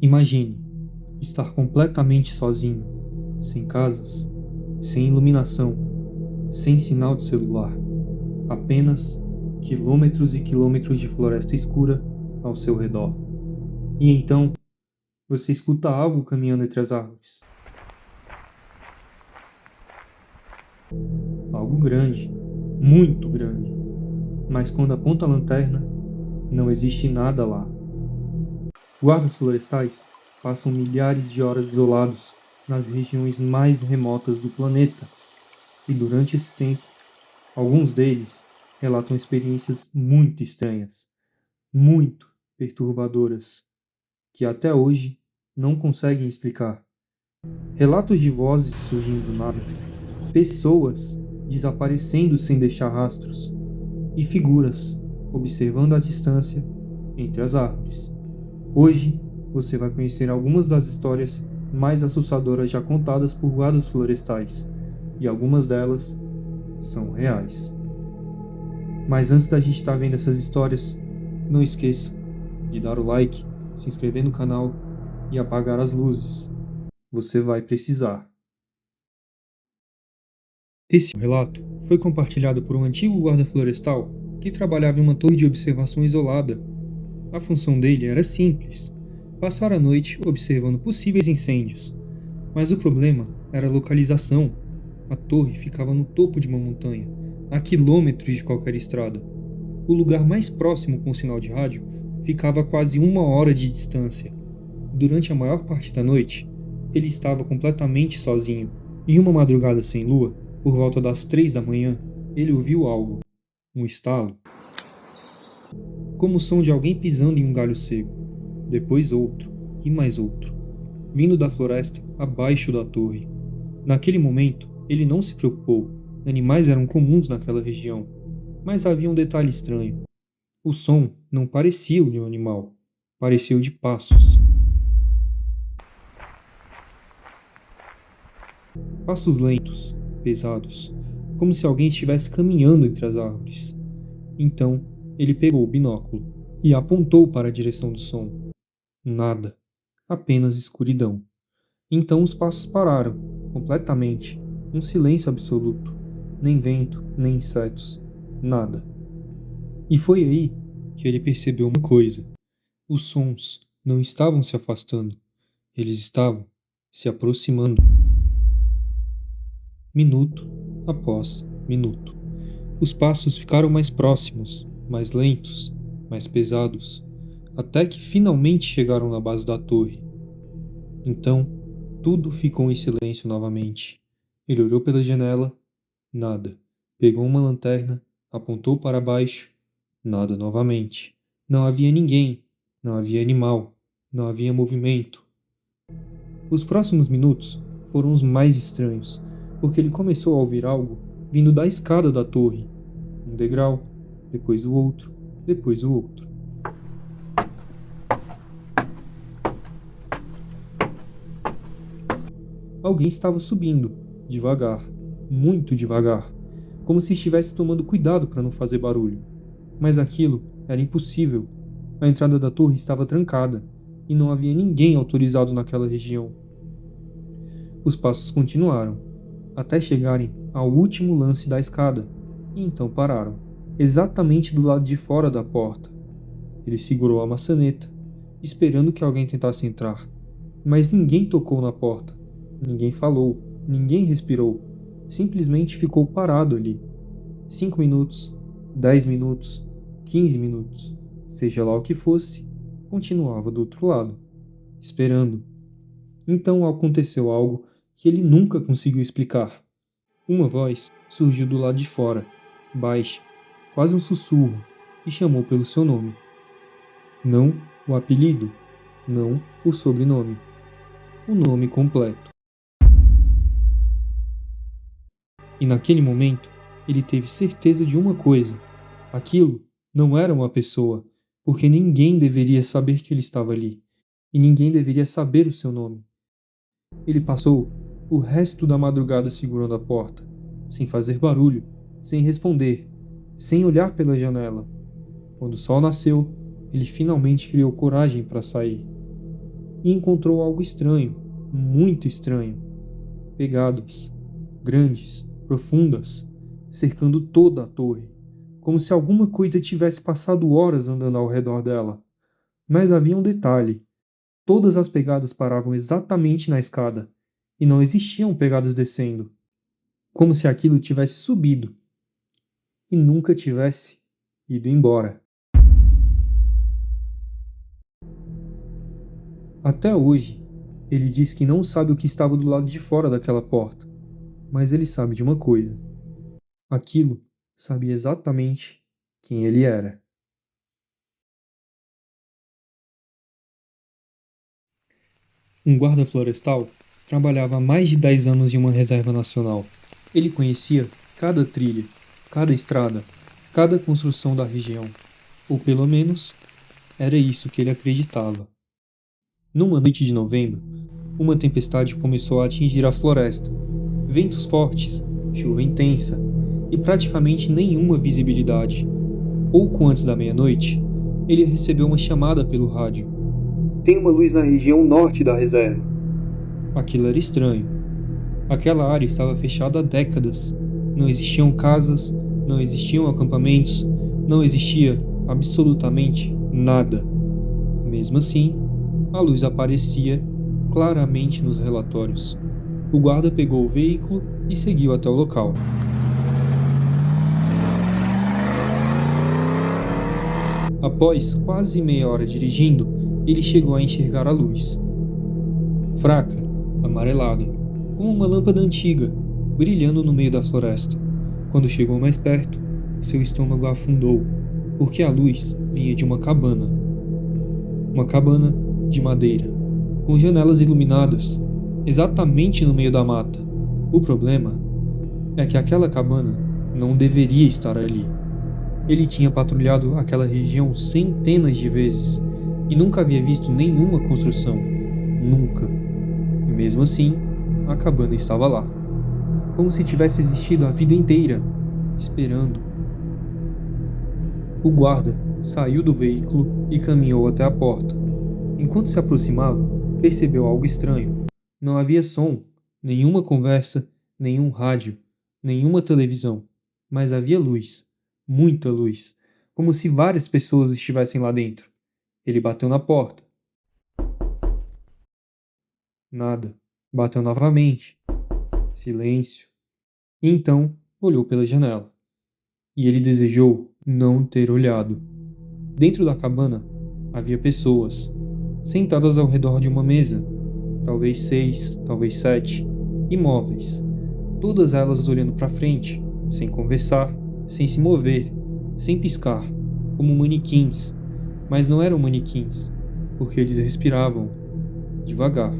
Imagine estar completamente sozinho, sem casas, sem iluminação, sem sinal de celular, apenas quilômetros e quilômetros de floresta escura ao seu redor. E então, você escuta algo caminhando entre as árvores. Algo grande, muito grande. Mas quando aponta a lanterna, não existe nada lá. Guardas florestais passam milhares de horas isolados nas regiões mais remotas do planeta. E durante esse tempo, alguns deles relatam experiências muito estranhas, muito perturbadoras, que até hoje não conseguem explicar. Relatos de vozes surgindo do nada, pessoas desaparecendo sem deixar rastros e figuras observando a distância entre as árvores. Hoje você vai conhecer algumas das histórias mais assustadoras já contadas por guardas florestais, e algumas delas são reais. Mas antes da gente estar vendo essas histórias, não esqueça de dar o like, se inscrever no canal e apagar as luzes. Você vai precisar. Esse relato foi compartilhado por um antigo guarda florestal que trabalhava em uma torre de observação isolada. A função dele era simples: passar a noite observando possíveis incêndios. Mas o problema era a localização. A torre ficava no topo de uma montanha, a quilômetros de qualquer estrada. O lugar mais próximo com sinal de rádio ficava a quase 1 hora de distância. Durante a maior parte da noite, ele estava completamente sozinho. Em uma madrugada sem lua, por volta das 3 da manhã, ele ouviu algo. Um estalo. Como o som de alguém pisando em um galho seco. Depois outro, e mais outro, vindo da floresta abaixo da torre. Naquele momento, ele não se preocupou. Animais eram comuns naquela região. Mas havia um detalhe estranho. O som não parecia o de um animal. Parecia o de passos. Passos lentos, pesados, como se alguém estivesse caminhando entre as árvores. Então, ele pegou o binóculo e apontou para a direção do som. Nada. Apenas escuridão. Então os passos pararam, completamente. Um silêncio absoluto. Nem vento, nem insetos. Nada. E foi aí que ele percebeu uma coisa. Os sons não estavam se afastando. Eles estavam se aproximando. Minuto após minuto. Os passos ficaram mais próximos, mais lentos, mais pesados, até que finalmente chegaram na base da torre. Então, tudo ficou em silêncio novamente. Ele olhou pela janela, nada. Pegou uma lanterna, apontou para baixo, nada novamente. Não havia ninguém, não havia animal, não havia movimento. Os próximos minutos foram os mais estranhos, porque ele começou a ouvir algo vindo da escada da torre. Um degrau, depois o outro, depois o outro. Alguém estava subindo, devagar, muito devagar, como se estivesse tomando cuidado para não fazer barulho. Mas aquilo era impossível. A entrada da torre estava trancada, e não havia ninguém autorizado naquela região. Os passos continuaram, até chegarem ao último lance da escada, e então pararam, exatamente do lado de fora da porta. Ele segurou a maçaneta, esperando que alguém tentasse entrar, mas ninguém tocou na porta, ninguém falou, ninguém respirou, simplesmente ficou parado ali. 5 minutos, 10 minutos, 15 minutos, seja lá o que fosse, continuava do outro lado, esperando. Então aconteceu algo que ele nunca conseguiu explicar. Uma voz surgiu do lado de fora, baixa, quase um sussurro, e chamou pelo seu nome. Não o apelido, não o sobrenome, o nome completo. E naquele momento, ele teve certeza de uma coisa: aquilo não era uma pessoa, porque ninguém deveria saber que ele estava ali, e ninguém deveria saber o seu nome. Ele passou o resto da madrugada segurando a porta, sem fazer barulho, sem responder, sem olhar pela janela. Quando o sol nasceu, ele finalmente criou coragem para sair. e encontrou algo estranho, muito estranho. Pegadas, grandes, profundas, cercando toda a torre, como se alguma coisa tivesse passado horas andando ao redor dela. Mas havia um detalhe: todas as pegadas paravam exatamente na escada, e não existiam pegadas descendo, como se aquilo tivesse subido e nunca tivesse ido embora. Até hoje, ele diz que não sabe o que estava do lado de fora daquela porta, mas ele sabe de uma coisa: aquilo sabia exatamente quem ele era. Um guarda florestal trabalhava há mais de 10 anos em uma reserva nacional. Ele conhecia cada trilha, cada estrada, cada construção da região. Ou pelo menos, era isso que ele acreditava. Numa noite de novembro, uma tempestade começou a atingir a floresta. Ventos fortes, chuva intensa e praticamente nenhuma visibilidade. Pouco antes da meia-noite, ele recebeu uma chamada pelo rádio. Tem uma luz na região norte da reserva. Aquilo era estranho. Aquela área estava fechada há décadas. Não existiam casas, não existiam acampamentos, não existia absolutamente nada. Mesmo assim, a luz aparecia claramente nos relatórios. O guarda pegou o veículo e seguiu até o local. Após quase meia hora dirigindo, ele chegou a enxergar a luz. Fraca, amarelada, como uma lâmpada antiga, brilhando no meio da floresta. Quando chegou mais perto, seu estômago afundou, porque a luz vinha de uma cabana. Uma cabana de madeira, com janelas iluminadas, exatamente no meio da mata. O problema é que aquela cabana não deveria estar ali. Ele tinha patrulhado aquela região centenas de vezes e nunca havia visto nenhuma construção. Nunca. E mesmo assim, a cabana estava lá. Como se tivesse existido a vida inteira, esperando. O guarda saiu do veículo e caminhou até a porta. Enquanto se aproximava, percebeu algo estranho. Não havia som, nenhuma conversa, nenhum rádio, nenhuma televisão. Mas havia luz. Muita luz, como se várias pessoas estivessem lá dentro. Ele bateu na porta. Nada. Bateu novamente. Silêncio. E então olhou pela janela. E ele desejou não ter olhado. Dentro da cabana havia pessoas, sentadas ao redor de uma mesa, talvez 6, talvez 7, imóveis, todas elas olhando para frente, sem conversar, sem se mover, sem piscar, como manequins. Mas não eram manequins, porque eles respiravam, devagar,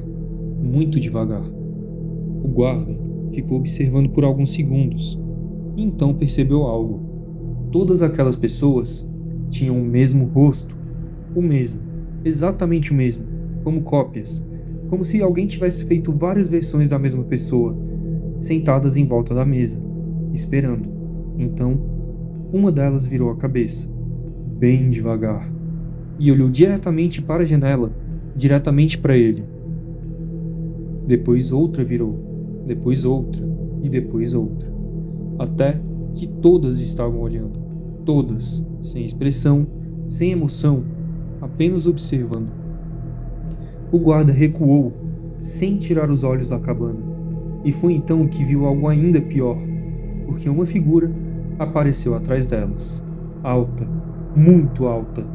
muito devagar. O guarda ficou observando por alguns segundos, e então percebeu algo. Todas aquelas pessoas tinham o mesmo rosto, o mesmo, exatamente o mesmo, como cópias, como se alguém tivesse feito várias versões da mesma pessoa, sentadas em volta da mesa, esperando. Então, uma delas virou a cabeça, bem devagar, e olhou diretamente para a janela, diretamente para ele. Depois outra virou, depois outra e depois outra, até que todas estavam olhando, todas, sem expressão, sem emoção, apenas observando. O guarda recuou, sem tirar os olhos da cabana, e foi então que viu algo ainda pior, porque uma figura apareceu atrás delas, alta, muito alta,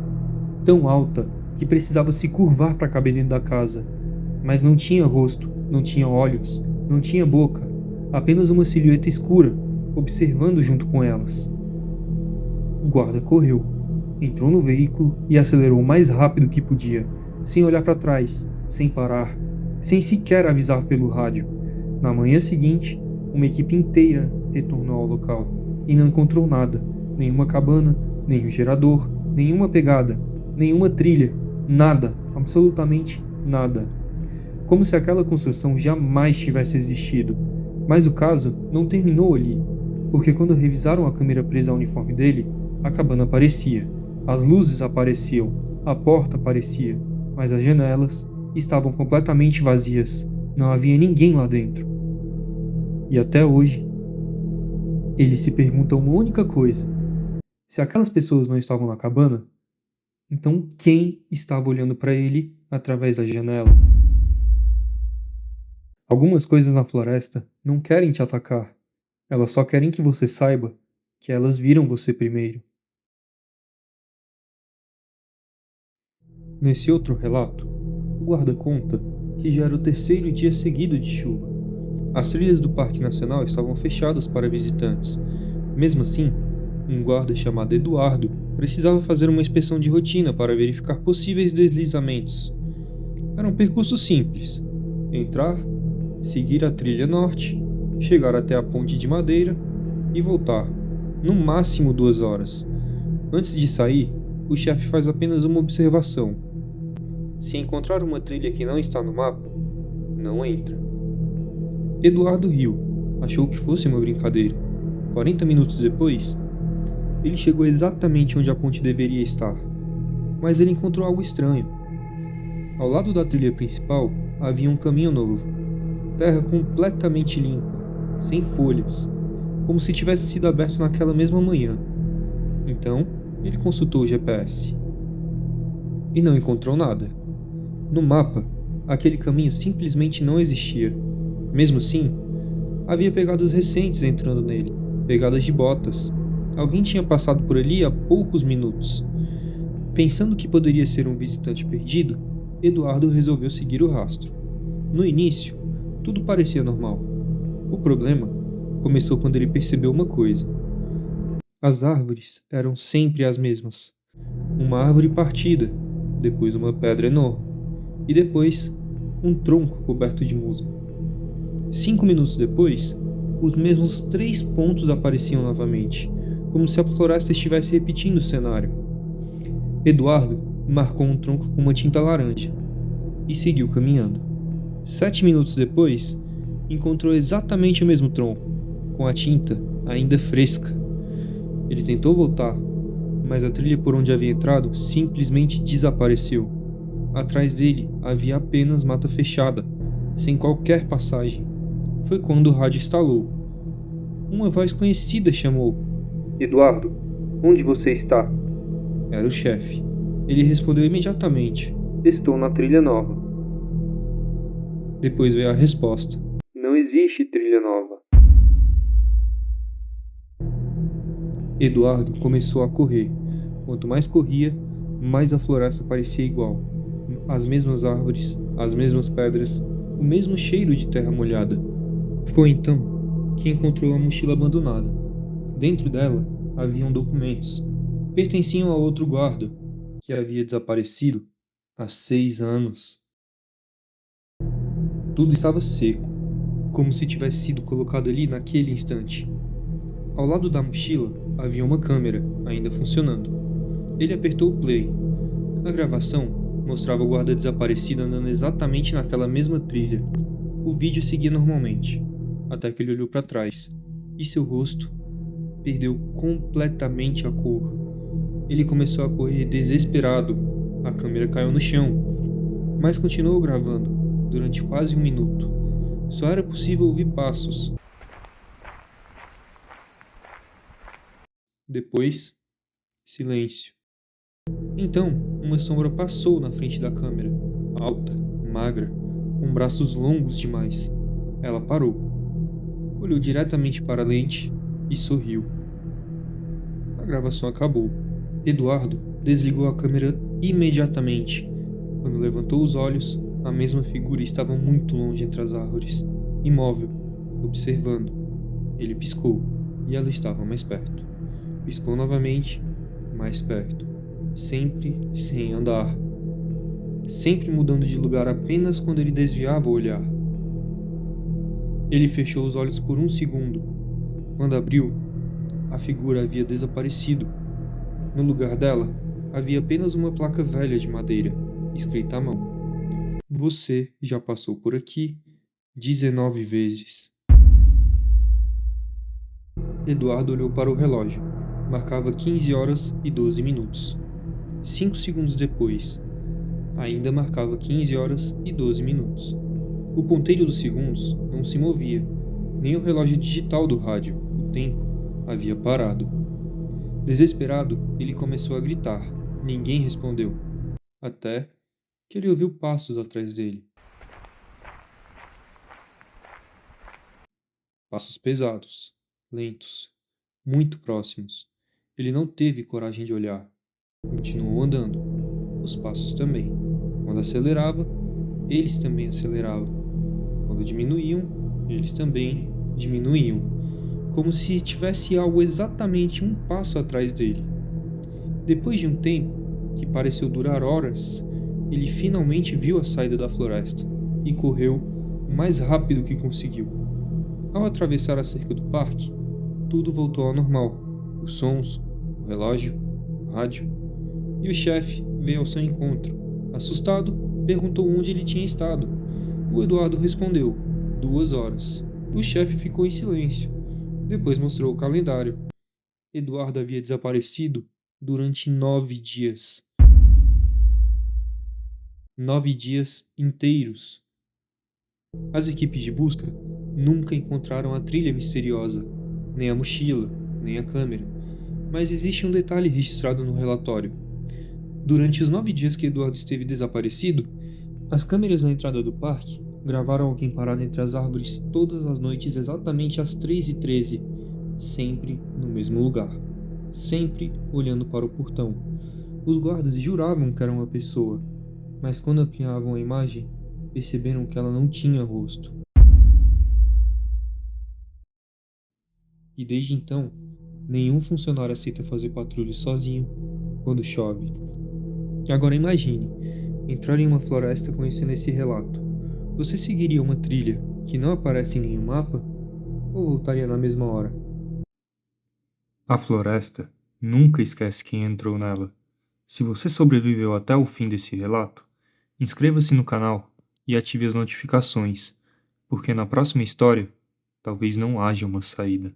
tão alta que precisava se curvar para caber dentro da casa, mas não tinha rosto, não tinha olhos, não tinha boca, apenas uma silhueta escura, observando junto com elas. O guarda correu, entrou no veículo e acelerou o mais rápido que podia, sem olhar para trás, sem parar, sem sequer avisar pelo rádio. Na manhã seguinte, uma equipe inteira retornou ao local e não encontrou nada, nenhuma cabana, nenhum gerador, nenhuma pegada, nenhuma trilha, nada, absolutamente nada. Como se aquela construção jamais tivesse existido. Mas o caso não terminou ali, porque quando revisaram a câmera presa ao uniforme dele, a cabana aparecia, as luzes apareciam, a porta aparecia, mas as janelas estavam completamente vazias. Não havia ninguém lá dentro. E até hoje, ele se pergunta uma única coisa: se aquelas pessoas não estavam na cabana, então quem estava olhando para ele através da janela? Algumas coisas na floresta não querem te atacar. Elas só querem que você saiba que elas viram você primeiro. Nesse outro relato, o guarda conta que já era o terceiro dia seguido de chuva. As trilhas do Parque Nacional estavam fechadas para visitantes. Mesmo assim, um guarda chamado Eduardo precisava fazer uma inspeção de rotina para verificar possíveis deslizamentos. Era um percurso simples: entrar, seguir a trilha norte, chegar até a ponte de madeira e voltar, no máximo 2 horas. Antes de sair, o chefe faz apenas uma observação: se encontrar uma trilha que não está no mapa, não entra. Eduardo riu, achou que fosse uma brincadeira. 40 minutos depois, ele chegou exatamente onde a ponte deveria estar, mas ele encontrou algo estranho. Ao lado da trilha principal havia um caminho novo, terra completamente limpa, sem folhas, como se tivesse sido aberto naquela mesma manhã. Então, ele consultou o GPS e não encontrou nada. No mapa, aquele caminho simplesmente não existia. Mesmo assim, havia pegadas recentes entrando nele, pegadas de botas. Alguém tinha passado por ali há poucos minutos. Pensando que poderia ser um visitante perdido, Eduardo resolveu seguir o rastro. No início, tudo parecia normal. O problema começou quando ele percebeu uma coisa: as árvores eram sempre as mesmas. Uma árvore partida, depois uma pedra enorme, e depois um tronco coberto de musgo. 5 minutos depois, os mesmos 3 pontos apareciam novamente, como se a floresta estivesse repetindo o cenário. Eduardo marcou um tronco com uma tinta laranja e seguiu caminhando. 7 minutos depois, encontrou exatamente o mesmo tronco, com a tinta ainda fresca. Ele tentou voltar, mas a trilha por onde havia entrado simplesmente desapareceu. Atrás dele havia apenas mata fechada, sem qualquer passagem. Foi quando o rádio estalou. Uma voz conhecida chamou: "Eduardo, onde você está?" Era o chefe. Ele respondeu imediatamente: "Estou na trilha nova." Depois veio a resposta: "Não existe trilha nova." Eduardo começou a correr. Quanto mais corria, mais a floresta parecia igual. As mesmas árvores, as mesmas pedras, o mesmo cheiro de terra molhada. Foi então que encontrou a mochila abandonada. Dentro dela haviam documentos. Pertenciam a outro guarda, que havia desaparecido há 6 anos. Tudo estava seco, como se tivesse sido colocado ali naquele instante. Ao lado da mochila havia uma câmera, ainda funcionando. Ele apertou o play. A gravação mostrava o guarda desaparecido andando exatamente naquela mesma trilha. O vídeo seguia normalmente, até que ele olhou para trás, e seu rosto perdeu completamente a cor. Ele começou a correr desesperado. A câmera caiu no chão, mas continuou gravando durante quase 1 minuto. Só era possível ouvir passos. Depois, silêncio. Então, uma sombra passou na frente da câmera, alta, magra, com braços longos demais. Ela parou, olhou diretamente para a lente e sorriu. A gravação acabou. Eduardo desligou a câmera imediatamente. Quando levantou os olhos, a mesma figura estava muito longe entre as árvores, imóvel, observando. Ele piscou e ela estava mais perto. Piscou novamente, mais perto, sempre sem andar, sempre mudando de lugar apenas quando ele desviava o olhar. Ele fechou os olhos por 1 segundo. Quando abriu, a figura havia desaparecido. No lugar dela, havia apenas uma placa velha de madeira, escrita à mão: "Você já passou por aqui 19 vezes." Eduardo olhou para o relógio. Marcava 15 horas e 12 minutos. 5 segundos depois, Ainda marcava 15 horas e 12 minutos. O ponteiro dos segundos não se movia, nem o relógio digital do rádio. O tempo havia parado. Desesperado, ele começou a gritar. Ninguém respondeu. Até que ele ouviu passos atrás dele. Passos pesados, lentos, muito próximos. Ele não teve coragem de olhar. Continuou andando. Os passos também. Quando acelerava, eles também aceleravam. Quando diminuíam, eles também diminuíam. Como se tivesse algo exatamente um passo atrás dele. Depois de um tempo, que pareceu durar horas, ele finalmente viu a saída da floresta e correu o mais rápido que conseguiu. Ao atravessar a cerca do parque, tudo voltou ao normal. Os sons, o relógio, o rádio. E o chefe veio ao seu encontro. Assustado, perguntou onde ele tinha estado. O Eduardo respondeu: 2 horas. O chefe ficou em silêncio. Depois mostrou o calendário. Eduardo havia desaparecido durante 9 dias. 9 dias inteiros. As equipes de busca nunca encontraram a trilha misteriosa, nem a mochila, nem a câmera. Mas existe um detalhe registrado no relatório. Durante os 9 dias que Eduardo esteve desaparecido, as câmeras na entrada do parque gravaram alguém parado entre as árvores todas as noites exatamente às 3h13, sempre no mesmo lugar, sempre olhando para o portão. Os guardas juravam que era uma pessoa, mas quando apanhavam a imagem, perceberam que ela não tinha rosto. E desde então, nenhum funcionário aceita fazer patrulha sozinho quando chove. Agora imagine, entrar em uma floresta conhecendo esse relato. Você seguiria uma trilha que não aparece em nenhum mapa? Ou voltaria na mesma hora? A floresta nunca esquece quem entrou nela. Se você sobreviveu até o fim desse relato, inscreva-se no canal e ative as notificações, porque na próxima história talvez não haja uma saída.